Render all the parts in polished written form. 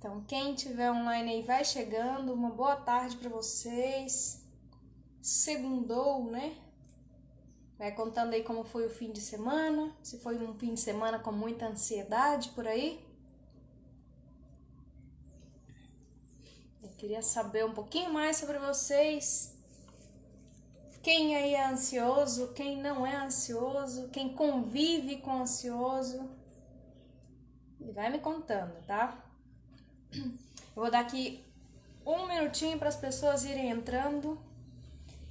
Então, quem tiver online aí vai chegando. Uma boa tarde para vocês. Segundou, né? Vai contando aí como foi o fim de semana. Se foi um fim de semana com muita ansiedade por aí. Eu queria saber um pouquinho mais sobre vocês. Quem aí é ansioso, quem não é ansioso, quem convive com ansioso. E vai me contando, tá? Eu vou dar aqui um minutinho para as pessoas irem entrando.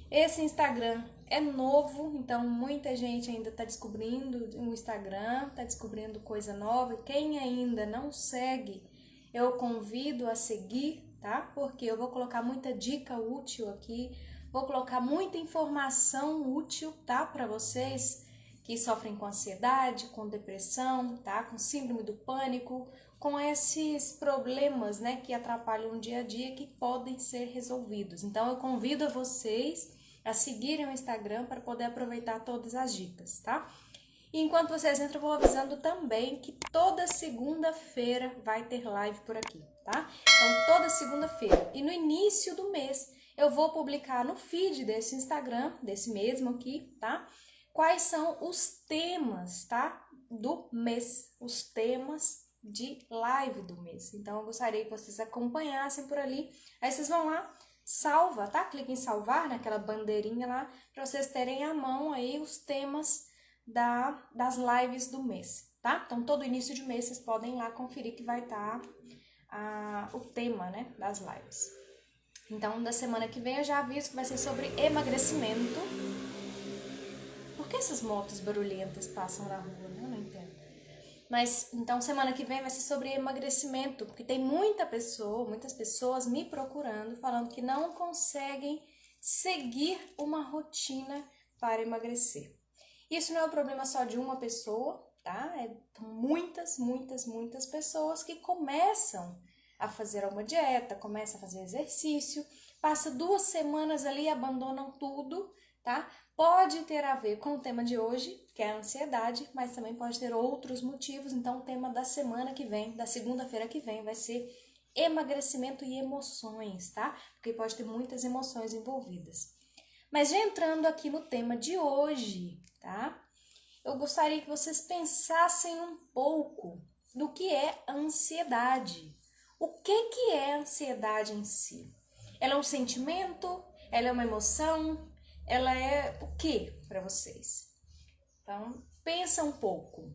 Esse Instagram é novo, então muita gente ainda está descobrindo o Instagram, está descobrindo coisa nova. Quem ainda não segue, eu convido a seguir, tá? Porque eu vou colocar muita dica útil aqui, vou colocar muita informação útil, tá? Para vocês que sofrem com ansiedade, com depressão, tá? Com síndrome do pânico, com esses problemas, né, que atrapalham o dia a dia, que podem ser resolvidos. Então eu convido a vocês a seguirem o Instagram para poder aproveitar todas as dicas, tá? E enquanto vocês entram, eu vou avisando também que toda segunda-feira vai ter live por aqui, tá? Então toda segunda-feira e no início do mês eu vou publicar no feed desse Instagram, desse mesmo aqui, tá? Quais são os temas, tá? Do mês, os temas de live do mês. Então, eu gostaria que vocês acompanhassem por ali. Aí vocês vão lá, salva, tá? Clica em salvar, naquela bandeirinha lá, para vocês terem à mão aí os temas das lives do mês, tá? Então, todo início de mês vocês podem ir lá conferir que vai estar o tema, né, das lives. Então, da semana que vem eu já aviso que vai ser sobre emagrecimento. Por que essas motos barulhentas passam na rua, né? Eu não entendo. Mas, então, semana que vem vai ser sobre emagrecimento, porque tem muitas pessoas me procurando, falando que não conseguem seguir uma rotina para emagrecer. Isso não é um problema só de uma pessoa, tá? Muitas pessoas que começam a fazer uma dieta, começam a fazer exercício, passa 2 semanas ali e abandonam tudo, tá? Pode ter a ver com o tema de hoje, que é a ansiedade, mas também pode ter outros motivos. Então, o tema da semana que vem, da segunda-feira que vem, vai ser emagrecimento e emoções, tá? Porque pode ter muitas emoções envolvidas. Mas já entrando aqui no tema de hoje, tá? Eu gostaria que vocês pensassem um pouco do que é a ansiedade. O que é a ansiedade em si? Ela é um sentimento? Ela é uma emoção? Ela é o que para vocês? Então, pensa um pouco.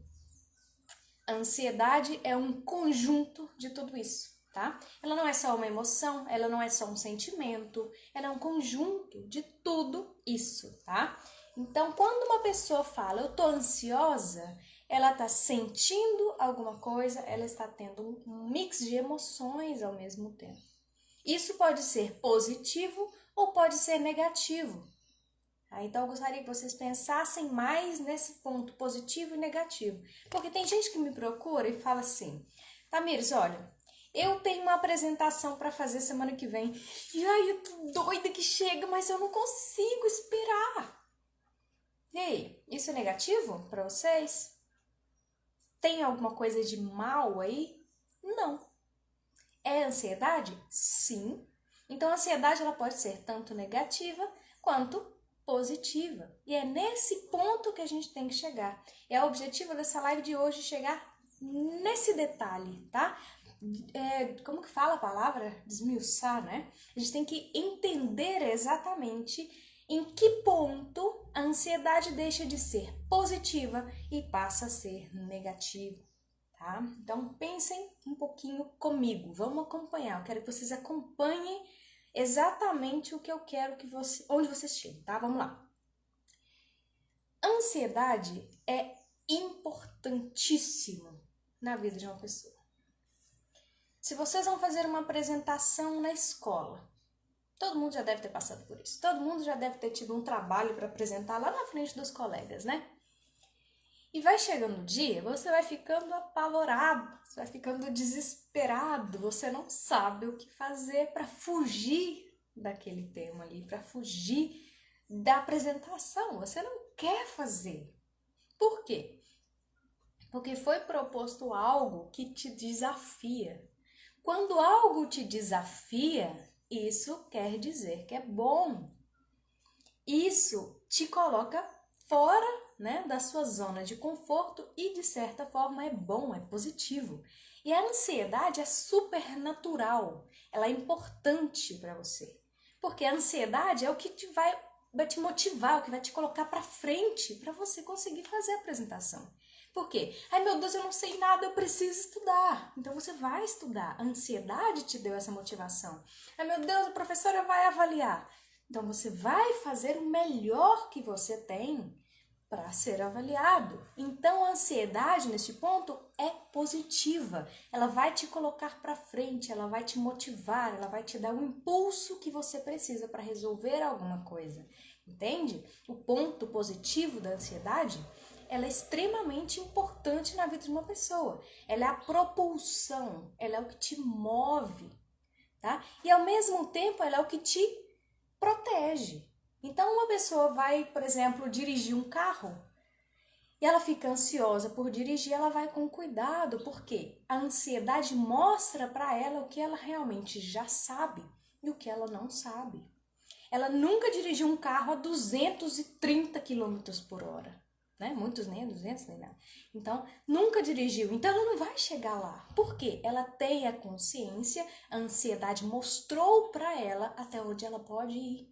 A ansiedade é um conjunto de tudo isso, tá? Ela não é só uma emoção, ela não é só um sentimento, ela é um conjunto de tudo isso, tá? Então, quando uma pessoa fala, eu tô ansiosa, ela tá sentindo alguma coisa, ela está tendo um mix de emoções ao mesmo tempo. Isso pode ser positivo ou pode ser negativo. Então, eu gostaria que vocês pensassem mais nesse ponto positivo e negativo. Porque tem gente que me procura e fala assim, Tamires, olha, eu tenho uma apresentação para fazer semana que vem. E ai, eu tô doida que chega, mas eu não consigo esperar. E aí, isso é negativo para vocês? Tem alguma coisa de mal aí? Não. É ansiedade? Sim. Então, a ansiedade ela pode ser tanto negativa quanto positiva. E é nesse ponto que a gente tem que chegar. É o objetivo dessa live de hoje, chegar nesse detalhe, tá? Como que fala a palavra? Desmiuçar, né? A gente tem que entender exatamente em que ponto a ansiedade deixa de ser positiva e passa a ser negativa. Tá? Então pensem um pouquinho comigo, vamos acompanhar. Eu quero que vocês acompanhem exatamente o que eu quero que onde vocês cheguem, tá? Vamos lá. A ansiedade é importantíssima na vida de uma pessoa. Se vocês vão fazer uma apresentação na escola, todo mundo já deve ter passado por isso. Todo mundo já deve ter tido um trabalho para apresentar lá na frente dos colegas, né? E vai chegando o dia, você vai ficando apavorado, você vai ficando desesperado, você não sabe o que fazer para fugir daquele tema ali, para fugir da apresentação. Você não quer fazer. Por quê? Porque foi proposto algo que te desafia. Quando algo te desafia, isso quer dizer que é bom. Isso te coloca fora, né, da sua zona de conforto e, de certa forma, é bom, é positivo. E a ansiedade é super natural, ela é importante para você. Porque a ansiedade é o que vai te motivar, o que vai te colocar para frente para você conseguir fazer a apresentação. Por quê? Ai, meu Deus, eu não sei nada, eu preciso estudar. Então você vai estudar. A ansiedade te deu essa motivação. Ai, meu Deus, a professora vai avaliar. Então você vai fazer o melhor que você tem para ser avaliado. Então a ansiedade nesse ponto é positiva. Ela vai te colocar para frente, ela vai te motivar, ela vai te dar o impulso que você precisa para resolver alguma coisa. Entende? O ponto positivo da ansiedade, ela é extremamente importante na vida de uma pessoa. Ela é a propulsão, ela é o que te move, tá? E ao mesmo tempo ela é o que te protege. Então uma pessoa vai, por exemplo, dirigir um carro e ela fica ansiosa por dirigir, ela vai com cuidado, porque a ansiedade mostra para ela o que ela realmente já sabe e o que ela não sabe. Ela nunca dirigiu um carro a 230 quilômetros por hora. Né? Muitos nem 200 nem nada. Então, nunca dirigiu. Então, ela não vai chegar lá. Por quê? Ela tem a consciência, a ansiedade mostrou para ela até onde ela pode ir.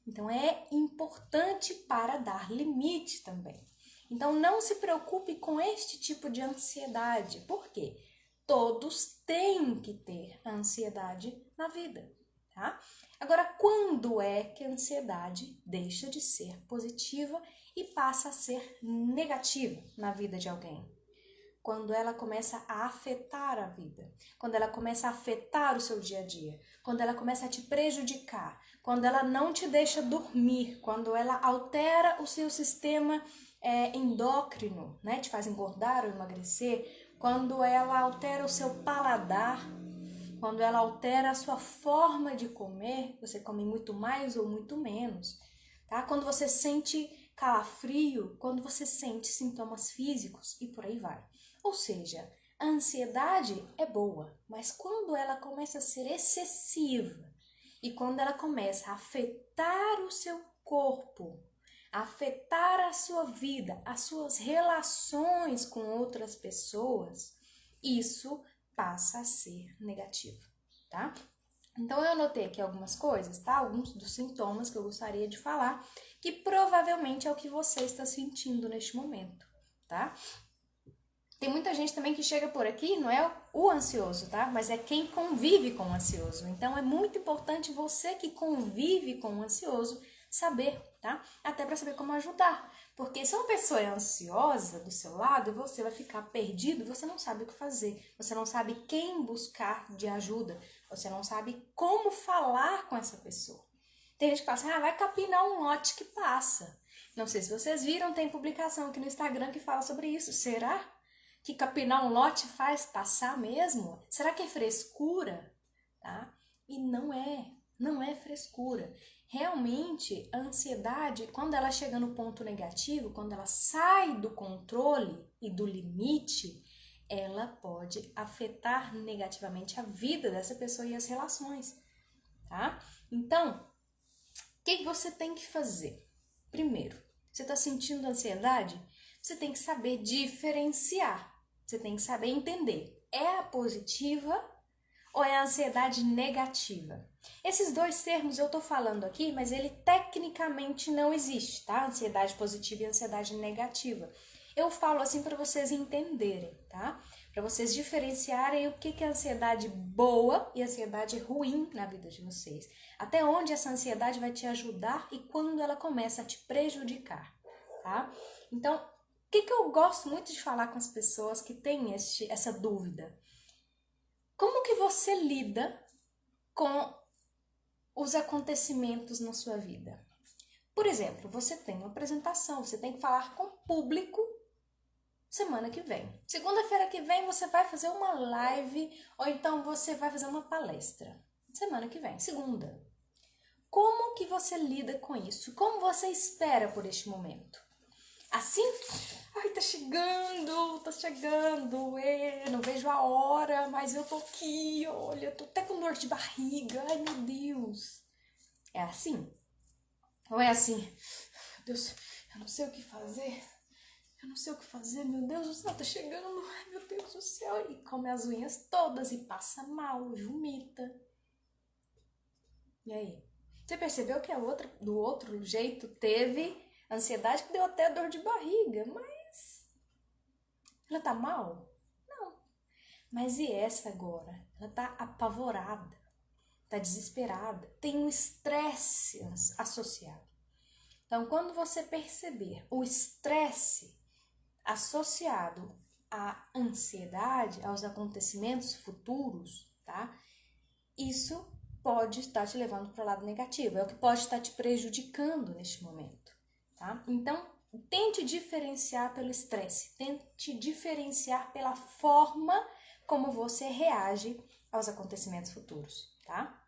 Então, é importante para dar limite também. Então, não se preocupe com este tipo de ansiedade. Por quê? Todos têm que ter ansiedade na vida, tá? Agora, quando é que a ansiedade deixa de ser positiva e passa a ser negativa na vida de alguém? Quando ela começa a afetar a vida, quando ela começa a afetar o seu dia a dia, quando ela começa a te prejudicar, quando ela não te deixa dormir, quando ela altera o seu sistema endócrino, né, te faz engordar ou emagrecer, quando ela altera o seu paladar, quando ela altera a sua forma de comer, você come muito mais ou muito menos, tá? Quando você sente calafrio, quando você sente sintomas físicos e por aí vai. Ou seja, a ansiedade é boa, mas quando ela começa a ser excessiva e quando ela começa a afetar o seu corpo, a afetar a sua vida, as suas relações com outras pessoas, isso passa a ser negativo, tá? Então eu anotei aqui algumas coisas, tá? Alguns dos sintomas que eu gostaria de falar, que provavelmente é o que você está sentindo neste momento, tá? Tem muita gente também que chega por aqui, não é o ansioso, tá? Mas é quem convive com o ansioso. Então é muito importante você que convive com o ansioso saber, tá? Até para saber como ajudar. Porque se uma pessoa é ansiosa do seu lado, você vai ficar perdido, você não sabe o que fazer, você não sabe quem buscar de ajuda, você não sabe como falar com essa pessoa. Tem gente que fala assim, vai capinar um lote que passa. Não sei se vocês viram, tem publicação aqui no Instagram que fala sobre isso. Será que capinar um lote faz passar mesmo? Será que é frescura? Tá? E não é frescura. Realmente, a ansiedade, quando ela chega no ponto negativo, quando ela sai do controle e do limite, ela pode afetar negativamente a vida dessa pessoa e as relações, tá? Então, o que você tem que fazer? Primeiro, você está sentindo ansiedade? Você tem que saber diferenciar. Você tem que saber entender. É a positiva ou é a ansiedade negativa? Esses dois termos eu tô falando aqui, mas ele tecnicamente não existe, tá? Ansiedade positiva e ansiedade negativa. Eu falo assim para vocês entenderem, tá? Para vocês diferenciarem o que é ansiedade boa e ansiedade ruim na vida de vocês. Até onde essa ansiedade vai te ajudar e quando ela começa a te prejudicar, tá? Então, o que eu gosto muito de falar com as pessoas que têm essa dúvida? Como que você lida com os acontecimentos na sua vida? Por exemplo, você tem uma apresentação, você tem que falar com o público semana que vem. Segunda-feira que vem você vai fazer uma live ou então você vai fazer uma palestra. Semana que vem, segunda. Como que você lida com isso? Como você espera por este momento? Assim, ai, tá chegando, não vejo a hora, mas eu tô aqui, olha, eu tô até com dor de barriga, ai meu Deus. É assim? Ou é assim, meu Deus, eu não sei o que fazer, meu Deus, o céu tá chegando, ai meu Deus do céu, e come as unhas todas e passa mal, vomita. E aí? Você percebeu que do outro jeito teve ansiedade que deu até dor de barriga, mas ela tá mal? Não. Mas e essa agora? Ela tá apavorada, tá desesperada, tem um estresse associado. Então, quando você perceber o estresse associado à ansiedade, aos acontecimentos futuros, tá? Isso pode estar te levando para o lado negativo, é o que pode estar te prejudicando neste momento, tá? Então, tente diferenciar pelo estresse, tente diferenciar pela forma como você reage aos acontecimentos futuros, tá?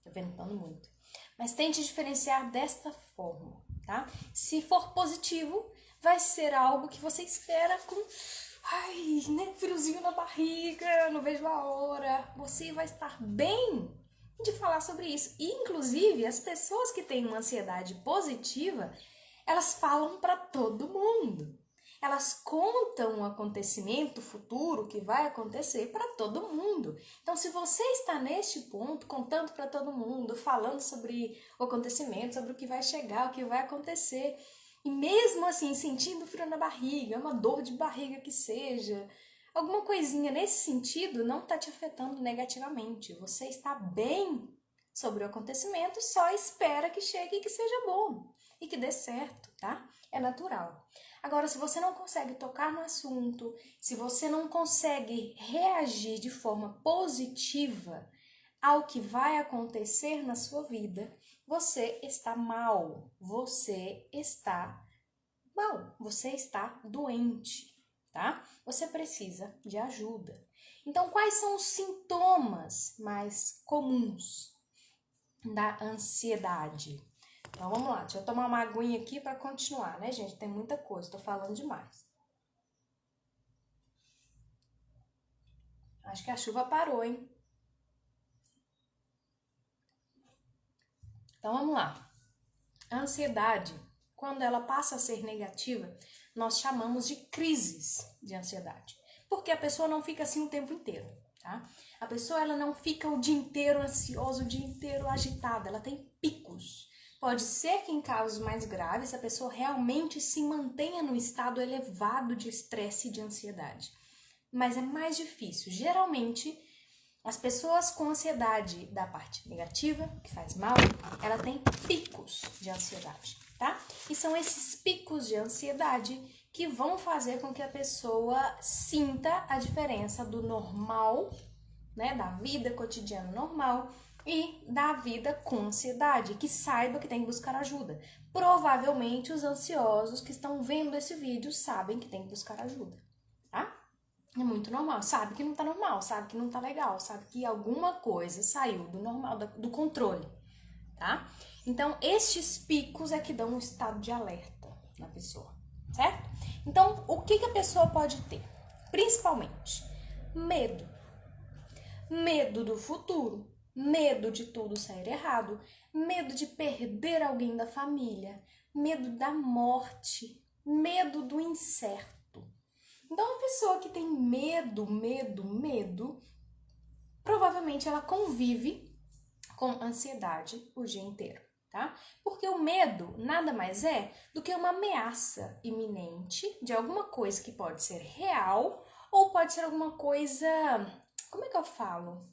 Tô ventando muito. Mas tente diferenciar desta forma, tá? Se for positivo, vai ser algo que você espera com, ai, né, friozinho na barriga, não vejo a hora. Você vai estar bem de falar sobre isso. E, inclusive, as pessoas que têm uma ansiedade positiva, elas falam para todo mundo. Elas contam um acontecimento futuro que vai acontecer para todo mundo. Então, se você está neste ponto, contando para todo mundo, falando sobre o acontecimento, sobre o que vai chegar, o que vai acontecer, e mesmo assim sentindo frio na barriga, uma dor de barriga que seja, alguma coisinha nesse sentido não está te afetando negativamente. Você está bem sobre o acontecimento, só espera que chegue e que seja bom e que dê certo, tá? É natural. Agora, se você não consegue tocar no assunto, se você não consegue reagir de forma positiva ao que vai acontecer na sua vida, você está mal, você está doente, tá? Você precisa de ajuda. Então, quais são os sintomas mais comuns da ansiedade? Então, vamos lá. Deixa eu tomar uma aguinha aqui para continuar, né, gente? Tem muita coisa, tô falando demais. Acho que a chuva parou, hein? Então, vamos lá. A ansiedade, quando ela passa a ser negativa, nós chamamos de crises de ansiedade. Porque a pessoa não fica assim o tempo inteiro, tá? A pessoa, ela não fica o dia inteiro ansiosa, o dia inteiro agitada. Ela tem picos. Pode ser que em casos mais graves a pessoa realmente se mantenha no estado elevado de estresse e de ansiedade. Mas é mais difícil. Geralmente, as pessoas com ansiedade da parte negativa, que faz mal, ela tem picos de ansiedade, tá? E são esses picos de ansiedade que vão fazer com que a pessoa sinta a diferença do normal, né, da vida cotidiana normal e da vida com ansiedade, que saiba que tem que buscar ajuda. Provavelmente os ansiosos que estão vendo esse vídeo sabem que tem que buscar ajuda, tá? É muito normal, sabe que não tá normal, sabe que não tá legal, sabe que alguma coisa saiu do normal, do controle, tá? Então, estes picos é que dão um estado de alerta na pessoa, certo? Então, o que a pessoa pode ter? Principalmente, medo. Medo do futuro, medo de tudo sair errado, medo de perder alguém da família, medo da morte, medo do incerto. Então, uma pessoa que tem medo, provavelmente ela convive com ansiedade o dia inteiro, tá? Porque o medo nada mais é do que uma ameaça iminente de alguma coisa que pode ser real ou pode ser alguma coisa, como é que eu falo?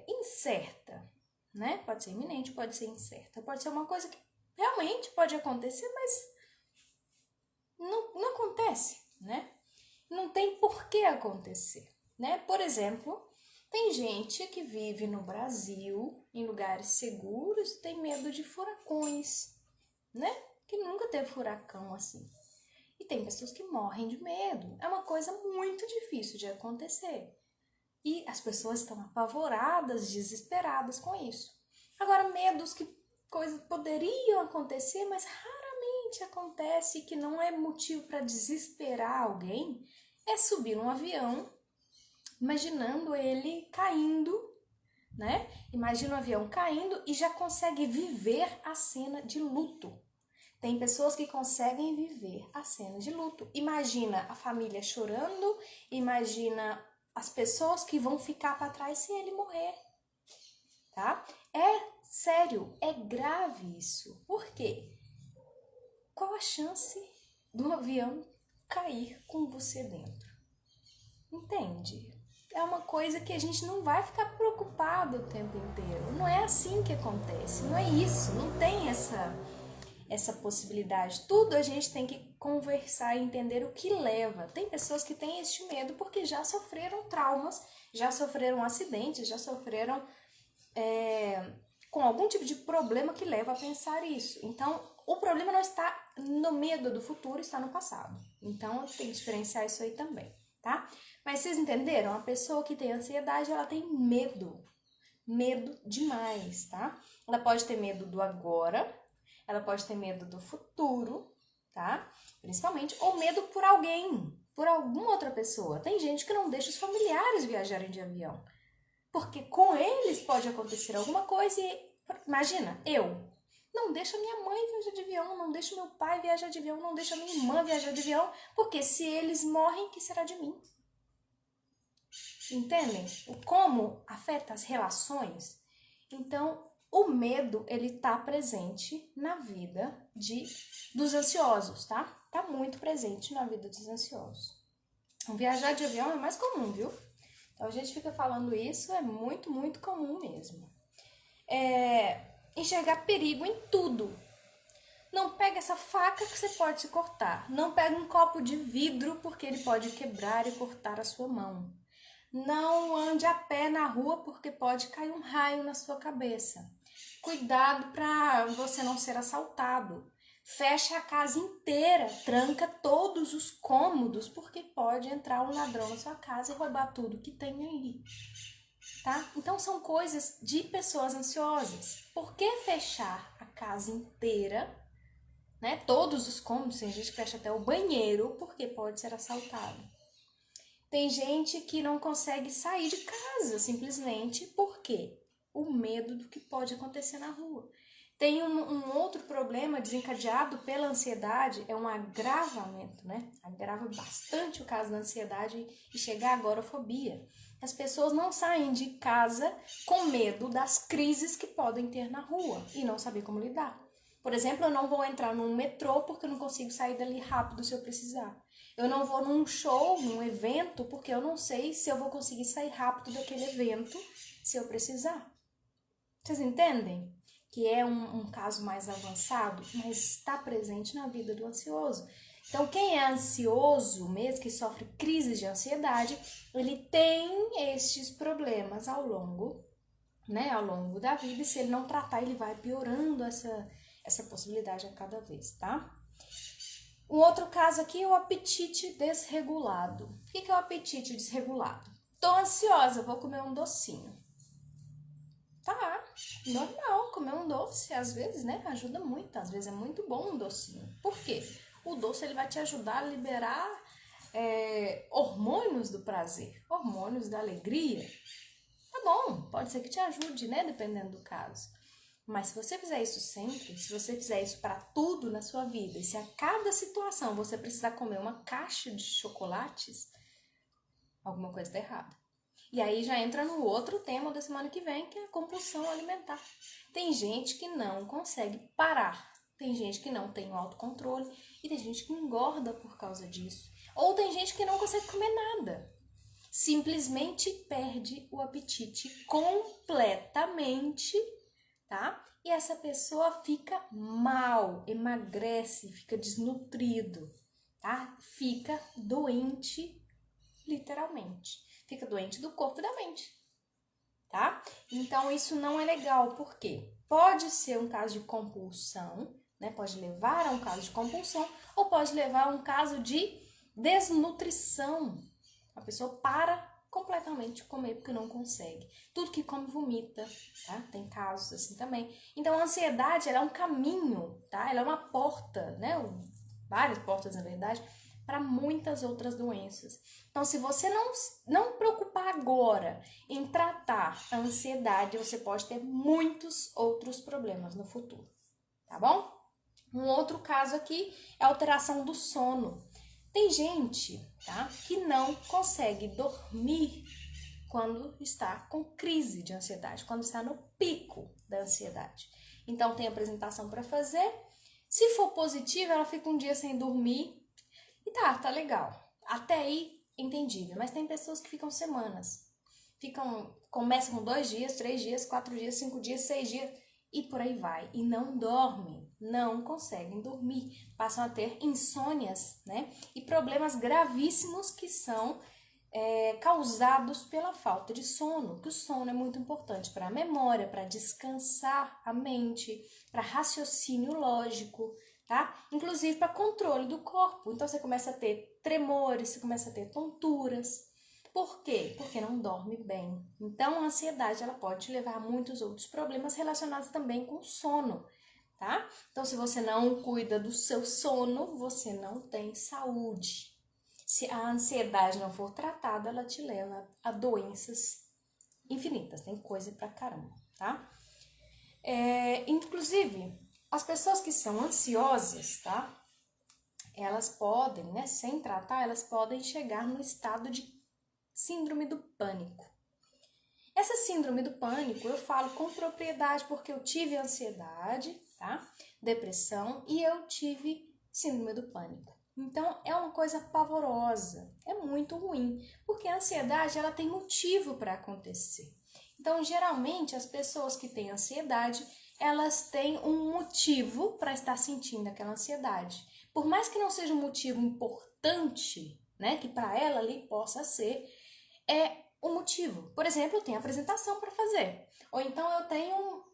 Incerta, né? Pode ser iminente, pode ser incerta, pode ser uma coisa que realmente pode acontecer, mas não acontece, né? Não tem por que acontecer, né? Por exemplo, tem gente que vive no Brasil, em lugares seguros, tem medo de furacões, né? Que nunca teve furacão assim. E tem pessoas que morrem de medo. É uma coisa muito difícil de acontecer. E as pessoas estão apavoradas, desesperadas com isso. Agora, medos que coisas poderiam acontecer, mas raramente acontece, que não é motivo para desesperar alguém, é subir num avião, imaginando ele caindo, né? Imagina o avião caindo e já consegue viver a cena de luto. Tem pessoas que conseguem viver a cena de luto. Imagina a família chorando, imagina as pessoas que vão ficar para trás se ele morrer, tá? É sério, é grave isso. Por quê? Qual a chance do avião cair com você dentro? Entende? É uma coisa que a gente não vai ficar preocupado o tempo inteiro. Não é assim que acontece, não é isso, não tem essa possibilidade. Tudo a gente tem que conversar e entender o que leva. Tem pessoas que têm este medo porque já sofreram traumas, já sofreram acidentes, já sofreram com algum tipo de problema que leva a pensar isso. Então, o problema não está no medo do futuro, está no passado. Então, tem que diferenciar isso aí também, tá? Mas vocês entenderam? A pessoa que tem ansiedade, ela tem medo. Medo demais, tá? Ela pode ter medo do agora, ela pode ter medo do futuro, tá? Principalmente, ou medo por alguém, por alguma outra pessoa. Tem gente que não deixa os familiares viajarem de avião, porque com eles pode acontecer alguma coisa e, imagina, eu não deixo minha mãe viajar de avião, não deixo meu pai viajar de avião, não deixo minha irmã viajar de avião, porque se eles morrem, o que será de mim? Entendem? Como afeta as relações? Então, o medo, ele tá presente na vida dos ansiosos, tá? Tá muito presente na vida dos ansiosos. Viajar de avião é mais comum, viu? Então, a gente fica falando isso, é muito, muito comum mesmo. Enxergar perigo em tudo. Não pega essa faca que você pode se cortar. Não pega um copo de vidro porque ele pode quebrar e cortar a sua mão. Não ande a pé na rua porque pode cair um raio na sua cabeça. Cuidado para você não ser assaltado. Fecha a casa inteira, tranca todos os cômodos porque pode entrar um ladrão na sua casa e roubar tudo que tem aí. Tá? Então são coisas de pessoas ansiosas. Por que fechar a casa inteira, né? Todos os cômodos, tem gente que fecha até o banheiro porque pode ser assaltado. Tem gente que não consegue sair de casa simplesmente porque o medo do que pode acontecer na rua. Tem um outro problema desencadeado pela ansiedade, é um agravamento, né? Agrava bastante o caso da ansiedade e chega à agorafobia. As pessoas não saem de casa com medo das crises que podem ter na rua e não saber como lidar. Por exemplo, eu não vou entrar num metrô porque eu não consigo sair dali rápido se eu precisar. Eu não vou num show, num evento, porque eu não sei se eu vou conseguir sair rápido daquele evento se eu precisar. Vocês entendem? Que é um caso mais avançado, mas está presente na vida do ansioso. Então, quem é ansioso, mesmo que sofre crises de ansiedade, ele tem estes problemas ao longo da vida, e se ele não tratar, ele vai piorando essa possibilidade a cada vez, tá? Um outro caso aqui é o apetite desregulado. O que é o apetite desregulado? Tô ansiosa, vou comer um docinho. Tá, normal, comer um doce, às vezes, né, ajuda muito, às vezes é muito bom um docinho. Por quê? O doce, ele vai te ajudar a liberar hormônios do prazer, hormônios da alegria. Tá bom, pode ser que te ajude, né, dependendo do caso. Mas se você fizer isso sempre, se você fizer isso para tudo na sua vida, e se a cada situação você precisar comer uma caixa de chocolates, alguma coisa está errada. E aí já entra no outro tema da semana que vem, que é a compulsão alimentar. Tem gente que não consegue parar, tem gente que não tem o autocontrole e tem gente que engorda por causa disso. Ou tem gente que não consegue comer nada, simplesmente perde o apetite completamente, tá? E essa pessoa fica mal, emagrece, fica desnutrido, tá? Fica doente, literalmente. Fica doente do corpo e da mente, tá? Então, isso não é legal, porque pode ser um caso de compulsão, né? Pode levar a um caso de compulsão ou pode levar a um caso de desnutrição. A pessoa para completamente de comer porque não consegue. Tudo que come vomita, tá? Tem casos assim também. Então, a ansiedade, ela é um caminho, tá? Ela é uma porta, né? Várias portas, na verdade, para muitas outras doenças. Então, se você não preocupar agora em tratar a ansiedade, você pode ter muitos outros problemas no futuro, tá bom? Um outro caso aqui é a alteração do sono. Tem gente, tá, que não consegue dormir quando está com crise de ansiedade, quando está no pico da ansiedade. Então, tem apresentação para fazer. Se for positiva, ela fica um dia sem dormir e tá legal. Até aí, entendível. Mas tem pessoas que ficam semanas. Começam com 2 dias, 3 dias, 4 dias, 5 dias, 6 dias e por aí vai. E não dormem, não conseguem dormir. Passam a ter insônias, né? E problemas gravíssimos que são causados pela falta de sono, que o sono é muito importante para a memória, para descansar a mente, para raciocínio lógico, tá? Inclusive para controle do corpo. Então você começa a ter tremores, você começa a ter tonturas. Por quê? Porque não dorme bem. Então a ansiedade ela pode te levar a muitos outros problemas relacionados também com o sono, tá? Então se você não cuida do seu sono, você não tem saúde. Se a ansiedade não for tratada, ela te leva a doenças infinitas. Tem coisa pra caramba, tá? Inclusive, as pessoas que são ansiosas, tá? Elas podem, né, sem tratar, elas podem chegar no estado de síndrome do pânico. Essa síndrome do pânico eu falo com propriedade porque eu tive ansiedade, tá? Depressão e eu tive síndrome do pânico. Então, é uma coisa pavorosa, é muito ruim, porque a ansiedade ela tem motivo para acontecer. Então, geralmente, as pessoas que têm ansiedade, elas têm um motivo para estar sentindo aquela ansiedade. Por mais que não seja um motivo importante, né, que para ela ali possa ser, é o motivo. Por exemplo, eu tenho apresentação para fazer, ou então eu tenho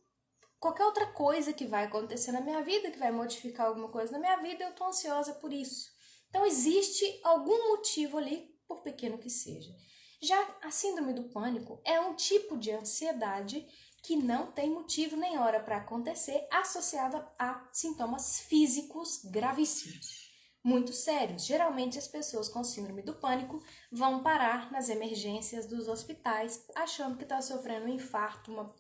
qualquer outra coisa que vai acontecer na minha vida, que vai modificar alguma coisa na minha vida, eu tô ansiosa por isso. Então, existe algum motivo ali, por pequeno que seja. Já a síndrome do pânico é um tipo de ansiedade que não tem motivo nem hora para acontecer, associada a sintomas físicos gravíssimos, muito sérios. Geralmente, as pessoas com síndrome do pânico vão parar nas emergências dos hospitais, achando que está sofrendo um infarto, uma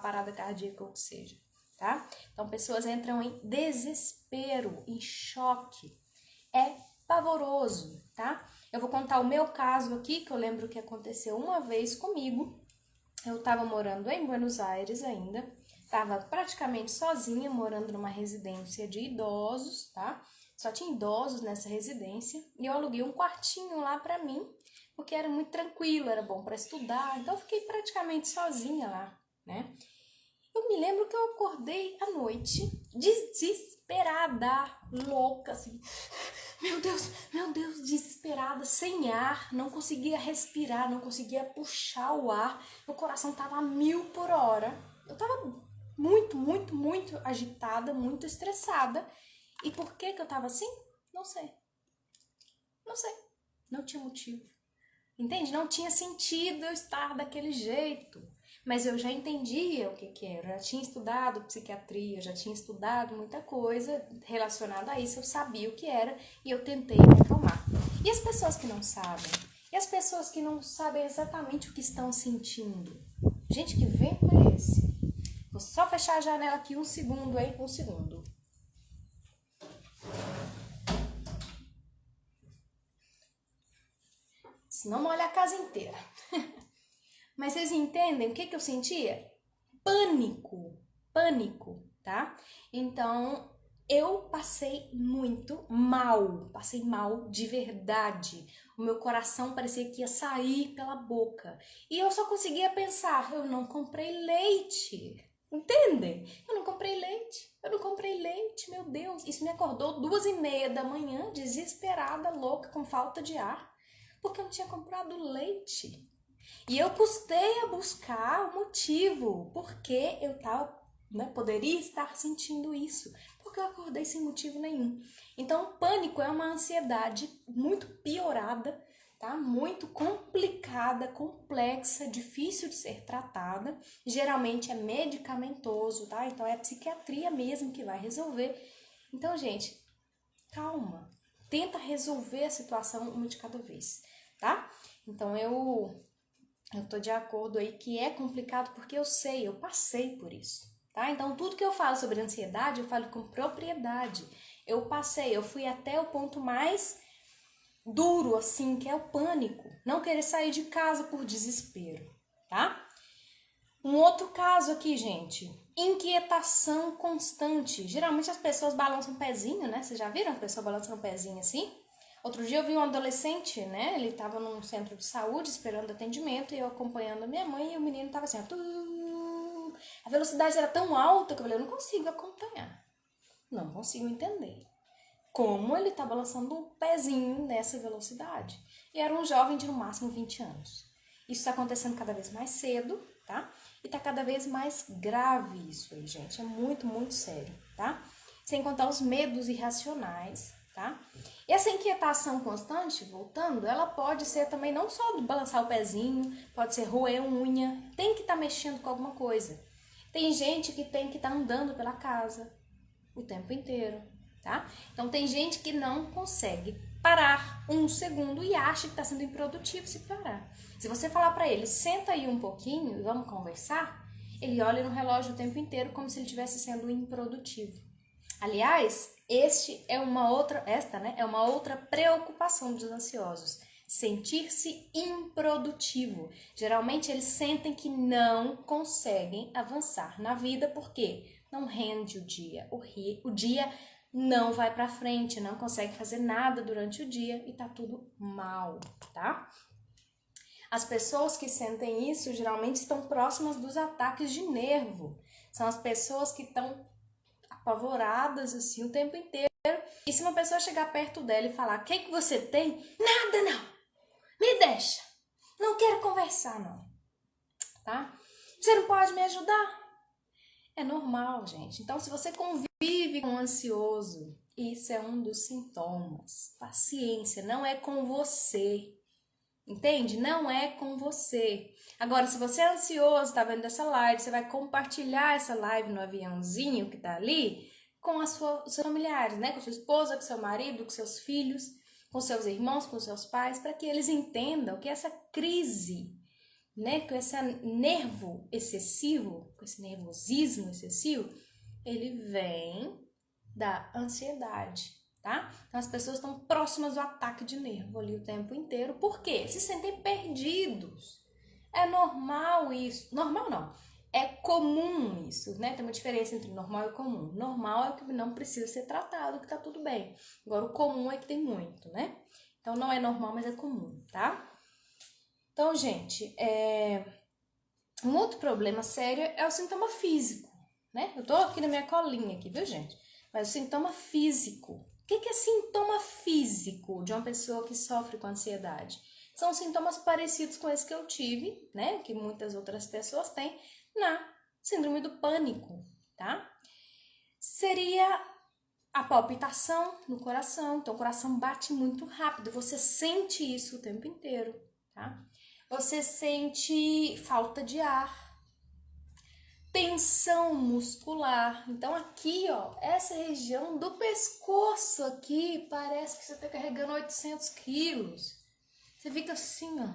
parada cardíaca ou o que seja, tá? Então, pessoas entram em desespero, em choque. É pavoroso, tá? Eu vou contar o meu caso aqui, que eu lembro que aconteceu uma vez comigo. Eu estava morando em Buenos Aires ainda, estava praticamente sozinha, morando numa residência de idosos, tá? Só tinha idosos nessa residência, e eu aluguei um quartinho lá pra mim, porque era muito tranquilo, era bom para estudar, então eu fiquei praticamente sozinha lá, né? Eu me lembro que eu acordei à noite, desesperada, louca, assim, meu Deus, desesperada, sem ar, não conseguia respirar, não conseguia puxar o ar, meu coração tava a 1000 por hora, eu tava muito agitada, muito estressada. E por que eu tava assim? Não sei, não tinha motivo, entende? Não tinha sentido eu estar daquele jeito. Mas eu já entendia o que era, eu já tinha estudado psiquiatria, já tinha estudado muita coisa relacionada a isso, eu sabia o que era e eu tentei me acalmar. E as pessoas que não sabem? E as pessoas que não sabem exatamente o que estão sentindo? Gente, que vento é esse? Vou só fechar a janela aqui um segundo, hein? Um segundo. Senão molha a casa inteira. Mas vocês entendem o que eu sentia? Pânico, tá? Então, eu passei mal de verdade. O meu coração parecia que ia sair pela boca. E eu só conseguia pensar, eu não comprei leite. Entendem? Eu não comprei leite, meu Deus. Isso me acordou 2h30 da manhã, desesperada, louca, com falta de ar, porque eu não tinha comprado leite. E eu custei a buscar o motivo, porque eu poderia estar sentindo isso, porque eu acordei sem motivo nenhum. Então, o pânico é uma ansiedade muito piorada, tá? Muito complicada, complexa, difícil de ser tratada. Geralmente é medicamentoso, tá? Então, é a psiquiatria mesmo que vai resolver. Então, gente, calma, tenta resolver a situação uma de cada vez, tá? Então eu tô de acordo aí que é complicado porque eu sei, eu passei por isso, tá? Então tudo que eu falo sobre ansiedade, eu falo com propriedade. Eu passei, eu fui até o ponto mais duro, assim, que é o pânico. Não querer sair de casa por desespero, tá? Um outro caso aqui, gente, inquietação constante. Geralmente as pessoas balançam o pezinho, né? Vocês já viram as pessoas balançando o pezinho assim? Outro dia eu vi um adolescente, né? Ele tava num centro de saúde esperando atendimento e eu acompanhando a minha mãe e o menino tava assim, ó, a velocidade era tão alta que eu falei, eu não consigo acompanhar. Não consigo entender como ele tá balançando o pezinho nessa velocidade. E era um jovem de no máximo 20 anos. Isso está acontecendo cada vez mais cedo, tá? E tá cada vez mais grave isso aí, gente. É muito, muito sério, tá? Sem contar os medos irracionais, tá? E essa inquietação constante, voltando, ela pode ser também não só balançar o pezinho, pode ser roer unha, tem que estar mexendo com alguma coisa. Tem gente que tem que estar andando pela casa o tempo inteiro, tá? Então tem gente que não consegue parar um segundo e acha que está sendo improdutivo se parar. Se você falar para ele, senta aí um pouquinho e vamos conversar, ele olha no relógio o tempo inteiro como se ele estivesse sendo improdutivo. Aliás, é uma outra preocupação dos ansiosos. Sentir-se improdutivo. Geralmente eles sentem que não conseguem avançar na vida porque não rende o dia. O dia não vai para frente, não consegue fazer nada durante o dia e tá tudo mal, tá? As pessoas que sentem isso geralmente estão próximas dos ataques de nervo. São as pessoas que estão apavoradas assim o tempo inteiro. E se uma pessoa chegar perto dela e falar: "O que você tem?" "Nada não. Me deixa. Não quero conversar não." Tá? "Você não pode me ajudar?" É normal, gente. Então, se você convive com um ansioso, isso é um dos sintomas. Paciência, não é com você. Entende? Não é com você. Agora, se você é ansioso, tá vendo essa live, você vai compartilhar essa live no aviãozinho que tá ali com os seus familiares, né? Com sua esposa, com seu marido, com seus filhos, com seus irmãos, com seus pais, para que eles entendam que essa crise, né, com esse nervo excessivo, com esse nervosismo excessivo, ele vem da ansiedade, tá? Então as pessoas estão próximas do ataque de nervo ali o tempo inteiro. Por quê? Se sentem perdidos. É normal isso. Normal não. É comum isso, né? Tem uma diferença entre normal e comum. Normal é o que não precisa ser tratado, que tá tudo bem. Agora o comum é que tem muito, né? Então não é normal, mas é comum, tá? Então, gente, um outro problema sério é o sintoma físico, né? Eu tô aqui na minha colinha aqui, viu, gente? Mas o sintoma físico. O que é sintoma físico de uma pessoa que sofre com ansiedade? São sintomas parecidos com esse que eu tive, né? Que muitas outras pessoas têm na síndrome do pânico, tá? Seria a palpitação no coração. Então, o coração bate muito rápido. Você sente isso o tempo inteiro, tá? Você sente falta de ar, tensão muscular. Então aqui, ó, essa região do pescoço aqui, parece que você tá carregando 800 quilos. Você fica assim, ó,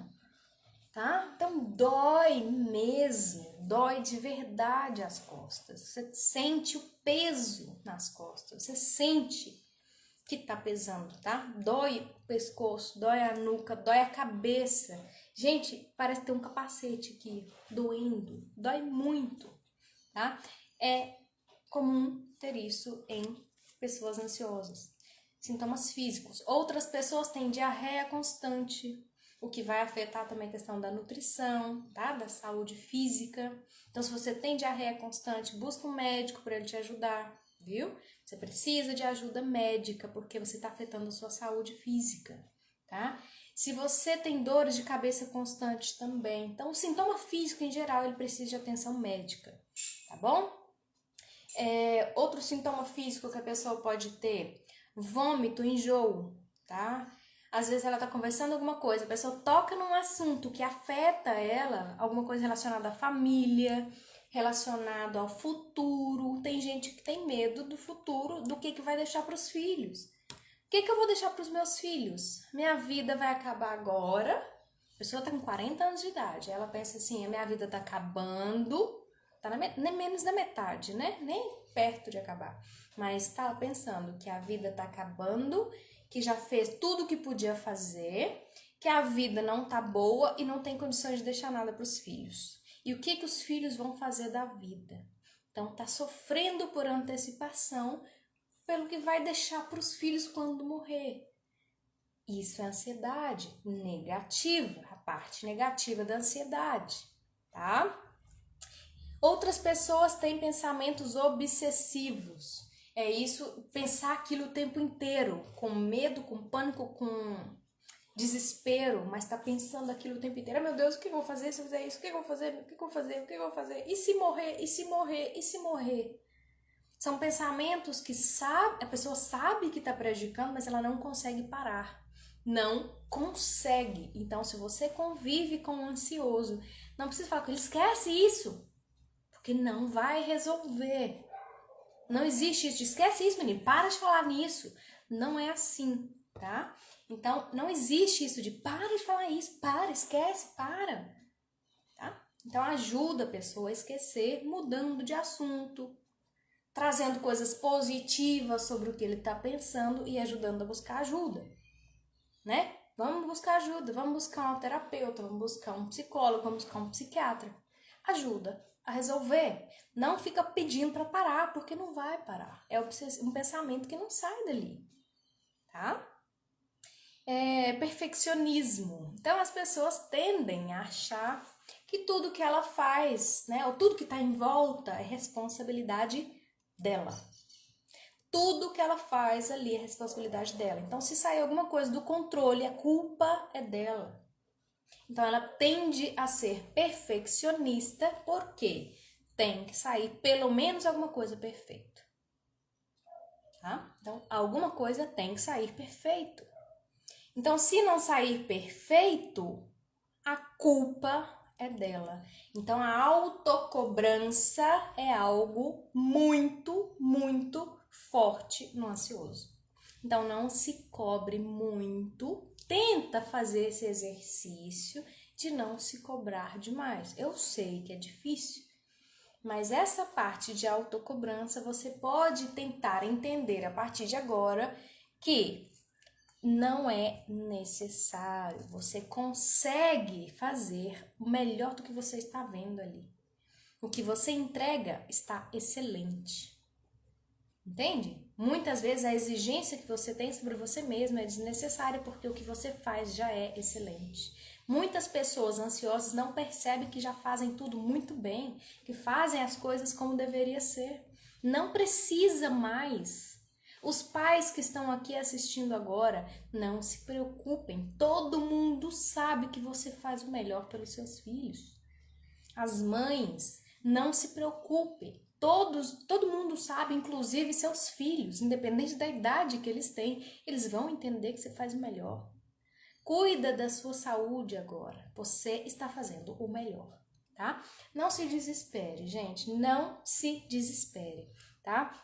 tá? Então dói mesmo, dói de verdade as costas. Você sente o peso nas costas, você sente que tá pesando, tá? Dói o pescoço, dói a nuca, dói a cabeça. Gente, parece ter um capacete aqui, doendo, dói muito, tá? É comum ter isso em pessoas ansiosas. Sintomas físicos. Outras pessoas têm diarreia constante, o que vai afetar também a questão da nutrição, tá? Da saúde física. Então, se você tem diarreia constante, busca um médico para ele te ajudar, viu? Você precisa de ajuda médica porque você está afetando a sua saúde física, tá? Se você tem dores de cabeça constantes também, então o sintoma físico em geral ele precisa de atenção médica, tá bom? Outro sintoma físico que a pessoa pode ter, vômito, enjoo, tá? Às vezes ela tá conversando alguma coisa, a pessoa toca num assunto que afeta ela, alguma coisa relacionada à família, relacionado ao futuro. Tem gente que tem medo do futuro, do que vai deixar para os filhos. que eu vou deixar para os meus filhos? Minha vida vai acabar agora. A pessoa tá com 40 anos de idade. Ela pensa assim, a minha vida tá acabando. Tá nem menos da metade, né? Nem perto de acabar. Mas tá pensando que a vida tá acabando, que já fez tudo o que podia fazer, que a vida não tá boa e não tem condições de deixar nada para os filhos. E o que os filhos vão fazer da vida? Então tá sofrendo por antecipação pelo que vai deixar para os filhos quando morrer. Isso é ansiedade negativa, a parte negativa da ansiedade, tá? Outras pessoas têm pensamentos obsessivos. É isso, pensar aquilo o tempo inteiro, com medo, com pânico, com desespero, mas tá pensando aquilo o tempo inteiro. Meu Deus, o que eu vou fazer se eu fizer isso? O que eu vou fazer? O que eu vou fazer? O que eu vou fazer? E se morrer? E se morrer? E se morrer? São pensamentos que a pessoa sabe que está prejudicando, mas ela não consegue parar. Não consegue. Então, se você convive com um ansioso, não precisa falar com ele, esquece isso, porque não vai resolver. Não existe isso, esquece isso, menino, para de falar nisso. Não é assim, tá? Então, não existe isso de para de falar isso, para, esquece, para. Tá? Então, ajuda a pessoa a esquecer, mudando de assunto, trazendo coisas positivas sobre o que ele está pensando e ajudando a buscar ajuda, né? Vamos buscar ajuda, vamos buscar um terapeuta, vamos buscar um psicólogo, vamos buscar um psiquiatra. Ajuda a resolver. Não fica pedindo para parar, porque não vai parar. É um pensamento que não sai dali, tá? Perfeccionismo. Então, as pessoas tendem a achar que tudo que ela faz, né, ou tudo que está em volta é responsabilidade dela. Tudo que ela faz ali é responsabilidade dela. Então, se sair alguma coisa do controle, a culpa é dela. Então, ela tende a ser perfeccionista porque tem que sair pelo menos alguma coisa perfeita. Tá? Então, alguma coisa tem que sair perfeito. Então, se não sair perfeito, a culpa é dela. Então, a autocobrança é algo muito, muito forte no ansioso. Então, não se cobre muito. Tenta fazer esse exercício de não se cobrar demais. Eu sei que é difícil, mas essa parte de autocobrança você pode tentar entender a partir de agora que não é necessário. Você consegue fazer o melhor do que você está vendo ali. O que você entrega está excelente. Entende? Muitas vezes a exigência que você tem sobre você mesmo é desnecessária porque o que você faz já é excelente. Muitas pessoas ansiosas não percebem que já fazem tudo muito bem, que fazem as coisas como deveria ser. Não precisa mais. Os pais que estão aqui assistindo agora, não se preocupem. Todo mundo sabe que você faz o melhor pelos seus filhos. As mães, não se preocupem. Todo mundo sabe, inclusive seus filhos, independente da idade que eles têm, eles vão entender que você faz o melhor. Cuida da sua saúde agora. Você está fazendo o melhor, tá? Não se desespere, gente. Não se desespere, tá?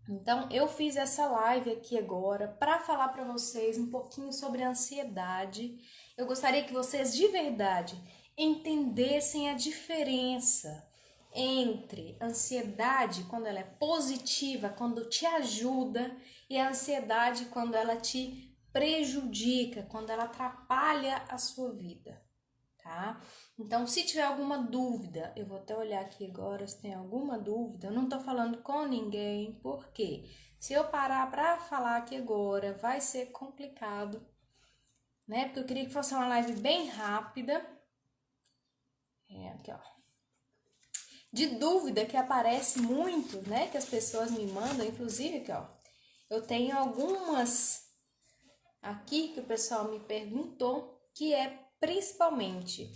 Então, eu fiz essa live aqui agora para falar para vocês um pouquinho sobre a ansiedade. Eu gostaria que vocês de verdade entendessem a diferença entre ansiedade quando ela é positiva, quando te ajuda, e a ansiedade quando ela te prejudica, quando ela atrapalha a sua vida, tá? Então, se tiver alguma dúvida, eu vou até olhar aqui agora se tem alguma dúvida. Eu não tô falando com ninguém, porque se eu parar pra falar aqui agora, vai ser complicado, né? Porque eu queria que fosse uma live bem rápida. Aqui, ó. De dúvida que aparece muito, né? Que as pessoas me mandam, inclusive aqui, ó. Eu tenho algumas aqui que o pessoal me perguntou, que é principalmente...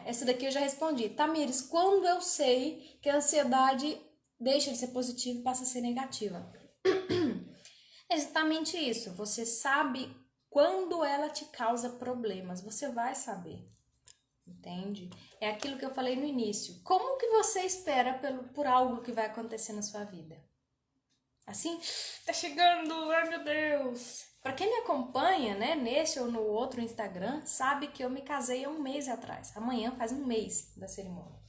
essa daqui eu já respondi. Tamires, quando eu sei que a ansiedade deixa de ser positiva e passa a ser negativa? É exatamente isso. Você sabe quando ela te causa problemas. Você vai saber. Entende? É aquilo que eu falei no início. Como que você espera por algo que vai acontecer na sua vida? Assim, tá chegando, ai meu Deus. Pra quem me acompanha, né, nesse ou no outro Instagram, sabe que eu me casei há um mês atrás. Amanhã faz um mês da cerimônia.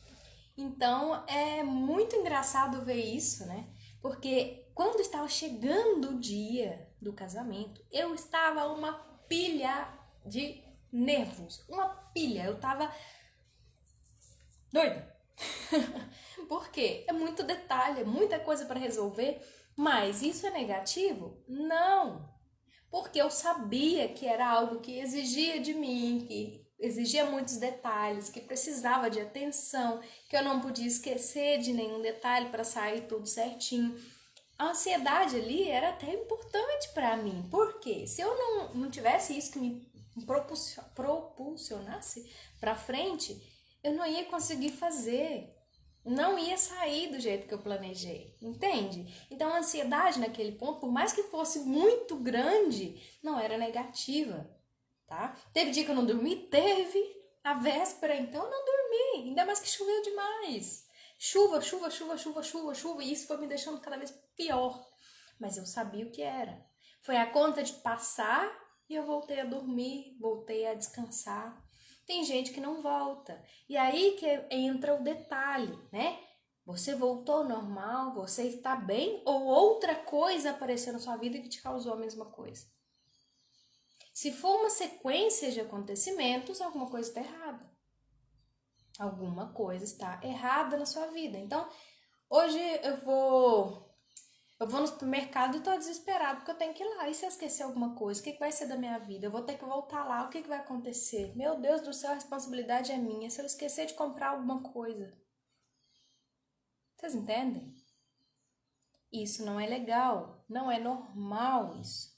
Então é muito engraçado ver isso, né? Porque quando estava chegando o dia do casamento, eu estava uma pilha de nervos. Uma pilha. Eu tava doida. Por quê? É muito detalhe, é muita coisa para resolver. Mas isso é negativo? Não. Porque eu sabia que era algo que exigia de mim, que exigia muitos detalhes, que precisava de atenção, que eu não podia esquecer de nenhum detalhe para sair tudo certinho. A ansiedade ali era até importante para mim, porque se eu não tivesse isso que me propulsionasse para frente, eu não ia conseguir fazer, não ia sair do jeito que eu planejei, entende? Então a ansiedade naquele ponto, por mais que fosse muito grande, não era negativa, tá? Teve dia que eu não dormi? Teve. A véspera, então, eu não dormi, ainda mais que choveu demais. Chuva, chuva, chuva, chuva, chuva, chuva, e isso foi me deixando cada vez pior. Mas eu sabia o que era. Foi a conta de passar e eu voltei a dormir, voltei a descansar. Tem gente que não volta. E aí que entra o detalhe, né? Você voltou ao normal, você está bem ou outra coisa apareceu na sua vida que te causou a mesma coisa? Se for uma sequência de acontecimentos, alguma coisa está errada. Alguma coisa está errada na sua vida. Então, hoje eu vou no supermercado e tô desesperado porque eu tenho que ir lá. E se eu esquecer alguma coisa? O que vai ser da minha vida? Eu vou ter que voltar lá. O que vai acontecer? Meu Deus do céu, a responsabilidade é minha. Se eu esquecer de comprar alguma coisa. Vocês entendem? Isso não é legal. Não é normal isso.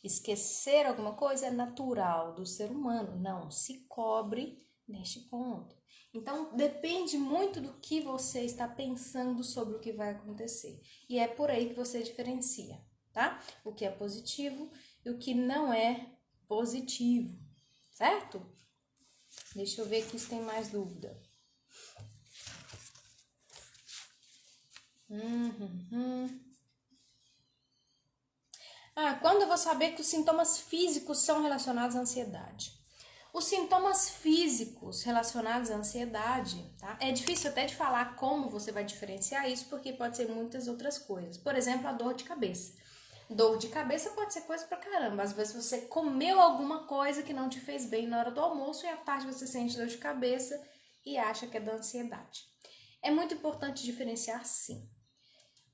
Esquecer alguma coisa é natural do ser humano. Não se cobre neste ponto. Então, depende muito do que você está pensando sobre o que vai acontecer. E é por aí que você diferencia, tá? O que é positivo e o que não é positivo, certo? Deixa eu ver aqui se tem mais dúvida. Quando eu vou saber que os sintomas físicos são relacionados à ansiedade? Os sintomas físicos relacionados à ansiedade, tá? É difícil até de falar como você vai diferenciar isso, porque pode ser muitas outras coisas. Por exemplo, a dor de cabeça. Dor de cabeça pode ser coisa pra caramba. Às vezes você comeu alguma coisa que não te fez bem na hora do almoço e à tarde você sente dor de cabeça e acha que é da ansiedade. É muito importante diferenciar, sim.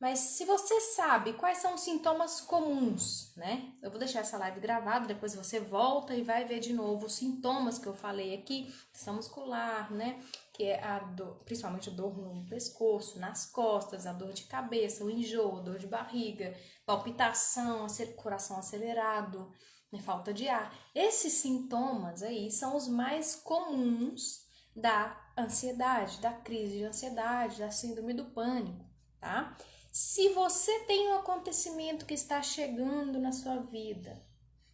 Mas se você sabe quais são os sintomas comuns, né? Eu vou deixar essa live gravada, depois você volta e vai ver de novo os sintomas que eu falei aqui, questão muscular, né? Que é a dor, principalmente a dor no pescoço, nas costas, a dor de cabeça, o enjoo, a dor de barriga, palpitação, coração acelerado, né? Falta de ar. Esses sintomas aí são os mais comuns da ansiedade, da crise de ansiedade, da síndrome do pânico, tá? Se você tem um acontecimento que está chegando na sua vida,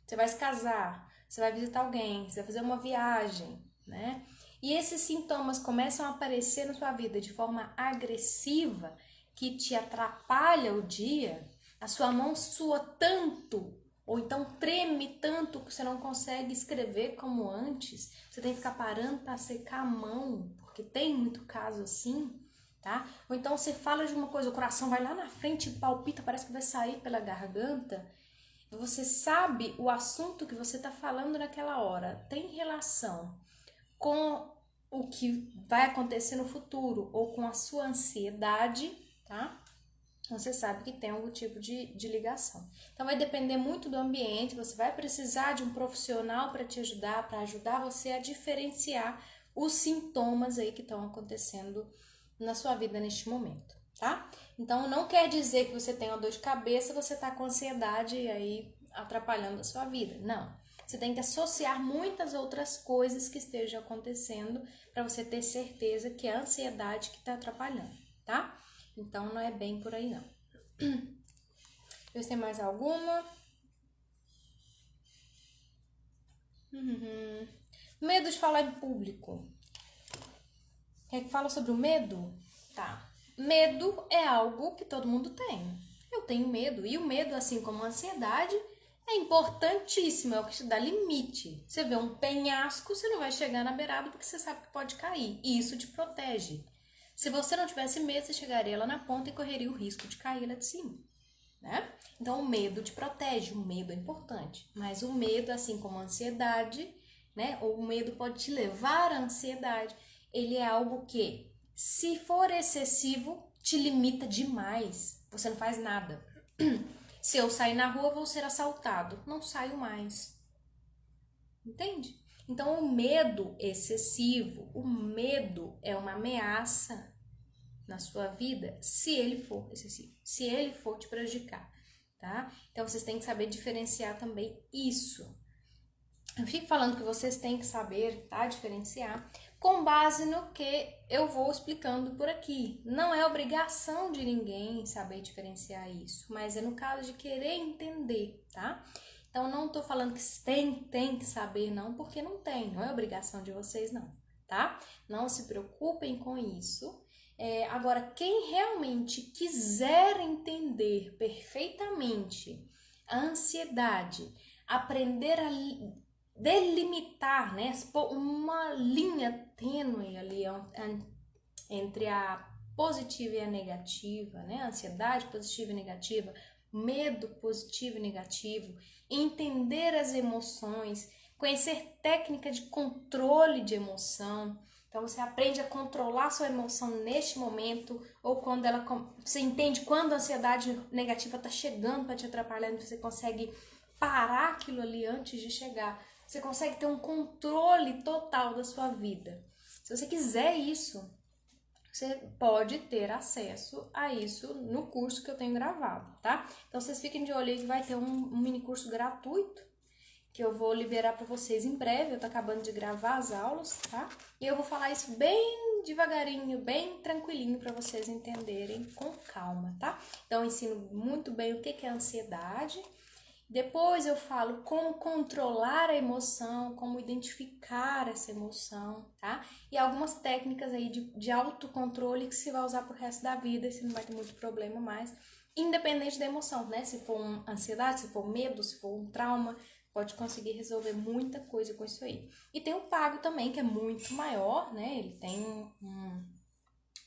você vai se casar, você vai visitar alguém, você vai fazer uma viagem, né? E esses sintomas começam a aparecer na sua vida de forma agressiva, que te atrapalha o dia, a sua mão sua tanto, ou então treme tanto que você não consegue escrever como antes, você tem que ficar parando para secar a mão, porque tem muito caso assim. Tá? Ou então você fala de uma coisa, o coração vai lá na frente e palpita, parece que vai sair pela garganta. Você sabe o assunto que você está falando naquela hora tem relação com o que vai acontecer no futuro ou com a sua ansiedade, tá? Você sabe que tem algum tipo de ligação. Então vai depender muito do ambiente, você vai precisar de um profissional para te ajudar, para ajudar você a diferenciar os sintomas aí que estão acontecendo na sua vida neste momento, tá? Então não quer dizer que você tem uma dor de cabeça, você tá com ansiedade e aí atrapalhando a sua vida. Não. Você tem que associar muitas outras coisas que estejam acontecendo para você ter certeza que é a ansiedade que está atrapalhando, tá? Então não é bem por aí não. Deixa eu ver se tem mais alguma. Medo de falar em público. Quer que fala sobre o medo? Tá. Medo é algo que todo mundo tem. Eu tenho medo. E o medo, assim como a ansiedade, é importantíssimo, é o que te dá limite. Você vê um penhasco, você não vai chegar na beirada porque você sabe que pode cair. E isso te protege. Se você não tivesse medo, você chegaria lá na ponta e correria o risco de cair lá de cima, né? Então, o medo te protege, o medo é importante. Mas o medo, assim como a ansiedade, né? Ou o medo pode te levar à ansiedade. Ele é algo que, se for excessivo, te limita demais. Você não faz nada. Se eu sair na rua, vou ser assaltado. Não saio mais. Entende? Então, o medo excessivo, o medo é uma ameaça na sua vida se ele for excessivo, se ele for te prejudicar, tá? Então, vocês têm que saber diferenciar também isso. Eu fico falando que vocês têm que saber, tá? Diferenciar com base no que eu vou explicando por aqui. Não é obrigação de ninguém saber diferenciar isso, mas é no caso de querer entender, tá? Então, não tô falando que vocês têm que saber, não, porque não tem, não é obrigação de vocês, não, tá? Não se preocupem com isso. Agora, quem realmente quiser entender perfeitamente a ansiedade, aprender a delimitar, né, uma linha tênue ali entre a positiva e a negativa, né, a ansiedade positiva e negativa, medo positivo e negativo, entender as emoções, conhecer técnica de controle de emoção. Então você aprende a controlar sua emoção neste momento, ou quando você entende quando a ansiedade negativa está chegando para te atrapalhando, você consegue parar aquilo ali antes de chegar. Você consegue ter um controle total da sua vida. Se você quiser isso, você pode ter acesso a isso no curso que eu tenho gravado, tá? Então vocês fiquem de olho aí que vai ter um mini curso gratuito que eu vou liberar para vocês em breve. Eu tô acabando de gravar as aulas, tá? E eu vou falar isso bem devagarinho, bem tranquilinho para vocês entenderem com calma, tá? Então eu ensino muito bem o que é ansiedade. Depois eu falo como controlar a emoção, como identificar essa emoção, tá? E algumas técnicas aí de autocontrole que você vai usar pro resto da vida e você não vai ter muito problema mais, independente da emoção, né? Se for uma ansiedade, se for medo, se for um trauma, pode conseguir resolver muita coisa com isso aí. E tem o pago também, que é muito maior, né? Ele tem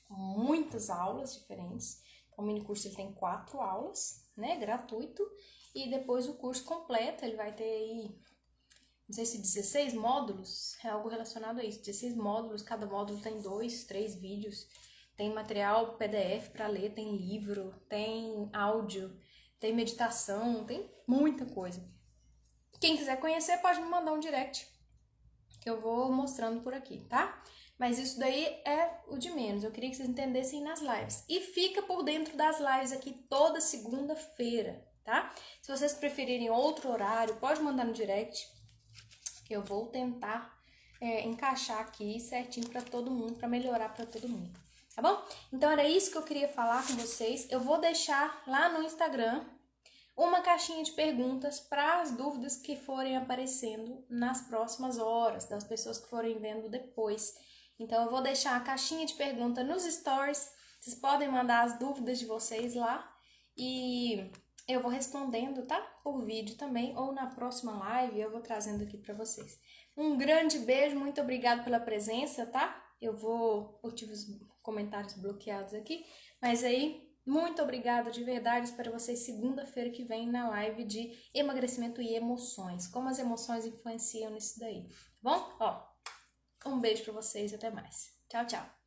muitas aulas diferentes. O mini curso ele tem 4 aulas, né? Gratuito. E depois o curso completo, ele vai ter aí, não sei se 16 módulos, é algo relacionado a isso. 16 módulos, cada módulo tem 2, 3 vídeos. Tem material PDF para ler, tem livro, tem áudio, tem meditação, tem muita coisa. Quem quiser conhecer pode me mandar um direct, que eu vou mostrando por aqui, tá? Mas isso daí é o de menos, eu queria que vocês entendessem nas lives. E fica por dentro das lives aqui toda segunda-feira, tá? Se vocês preferirem outro horário, pode mandar no direct, que eu vou tentar encaixar aqui certinho para todo mundo, para melhorar para todo mundo, tá bom? Então era isso que eu queria falar com vocês. Eu vou deixar lá no Instagram uma caixinha de perguntas para as dúvidas que forem aparecendo nas próximas horas, das pessoas que forem vendo depois. Então, eu vou deixar a caixinha de pergunta nos stories, vocês podem mandar as dúvidas de vocês lá e eu vou respondendo, tá? Por vídeo também, ou na próxima live eu vou trazendo aqui para vocês. Um grande beijo, muito obrigado pela presença, tá? Eu tive os comentários bloqueados aqui, mas aí... Muito obrigada de verdade, espero vocês segunda-feira que vem na live de emagrecimento e emoções. Como as emoções influenciam nisso daí, tá bom? Ó, um beijo pra vocês e até mais. Tchau, tchau.